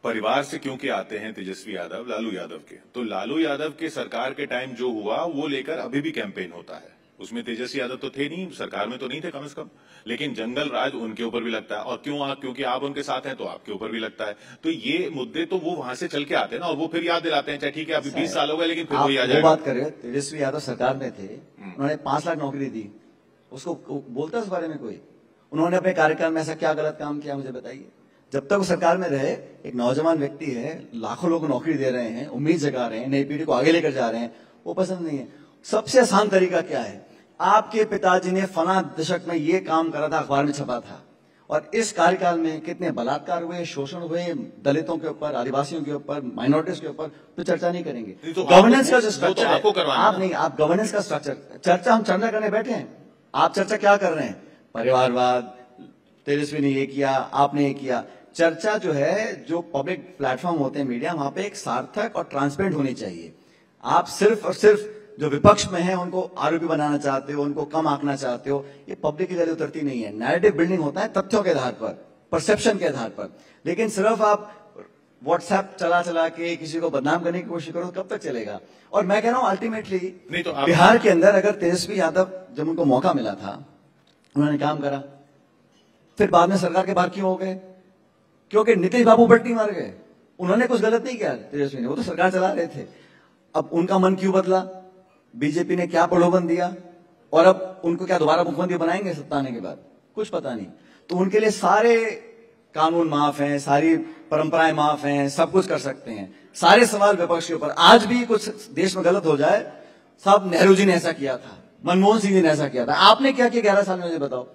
परिवार से क्योंकि आते हैं तेजस्वी यादव लालू यादव के, तो लालू यादव के सरकार के टाइम जो हुआ वो लेकर अभी भी कैंपेन होता है। उसमें तेजस्वी यादव तो थे नहीं, सरकार में तो नहीं थे कम से कम, लेकिन जंगल राज उनके ऊपर भी लगता है। और क्योंकि आप उनके साथ हैं तो आपके ऊपर भी लगता है। तो ये मुद्दे तो वो वहां से चल के आते हैं ना, और वो फिर याद दिलाते हैं, चाहे ठीक है अभी 20 साल हो गए लेकिन फिर वही आ जाएगा। बात कर रहे हो, तेजस्वी यादव सरकार में थे, उन्होंने 5 लाख नौकरी दी, उसको बोलता है उस बारे में कोई? उन्होंने अपने कार्यकाल में ऐसा क्या गलत काम किया, मुझे बताइए। जब तक वो सरकार में रहे, एक नौजवान व्यक्ति है, लाखों लोगों को नौकरी दे रहे हैं, उम्मीद जगा रहे हैं, नई पीढ़ी को आगे लेकर जा रहे हैं, वो पसंद नहीं है। सबसे आसान तरीका क्या है? आपके पिताजी ने फला दशक में ये काम करा था, अखबार में छपा था, और इस कार्यकाल में कितने बलात्कार हुए, शोषण हुए दलितों के ऊपर, आदिवासियों के ऊपर, माइनॉरिटीज के ऊपर, तो चर्चा नहीं करेंगे। तो गवर्नेंस का जो स्ट्रक्चर है, आप नहीं, आप गवर्नेंस का स्ट्रक्चर, चर्चा हम चर्चा करने बैठे हैं, आप चर्चा क्या कर रहे हैं? परिवारवाद, तेजस्वी ने ये किया, आपने ये किया। चर्चा जो है, जो पब्लिक प्लेटफॉर्म होते हैं मीडिया, वहां पे एक सार्थक और ट्रांसपेरेंट होनी चाहिए। आप सिर्फ और सिर्फ जो विपक्ष में है उनको आरोपी बनाना चाहते हो, उनको कम आंकना चाहते हो, ये पब्लिक की गले उतरती नहीं है। नैरेटिव बिल्डिंग होता है तथ्यों के आधार पर, परसेप्शन के आधार पर, लेकिन सिर्फ आप व्हाट्सएप चला चला के किसी को बदनाम करने की कोशिश करो, कब तक चलेगा? और मैं कह रहा हूं अल्टीमेटली बिहार के अंदर अगर तेजस्वी यादव, जब उनको मौका मिला था, उन्होंने काम करा, फिर बाद में सरकार के बाहर क्यों हो गए? क्योंकि नीतीश बाबू भट्टी मार गए। उन्होंने कुछ गलत नहीं किया तेजस्वी ने, वो तो सरकार चला रहे थे। अब उनका मन क्यों बदला? बीजेपी ने क्या प्रलोभन दिया? और अब उनको क्या दोबारा मुख्यमंत्री बनाएंगे सत्ता आने के बाद? कुछ पता नहीं। तो उनके लिए सारे कानून माफ हैं, सारी परंपराएं माफ हैं, सब कुछ कर सकते हैं। सारे सवाल विपक्ष के ऊपर। आज भी कुछ देश में गलत हो जाए, साहब नेहरू जी ने ऐसा किया था, मनमोहन सिंह जी ने ऐसा किया था, आपने क्या किया 11 साल में, मुझे बताओ।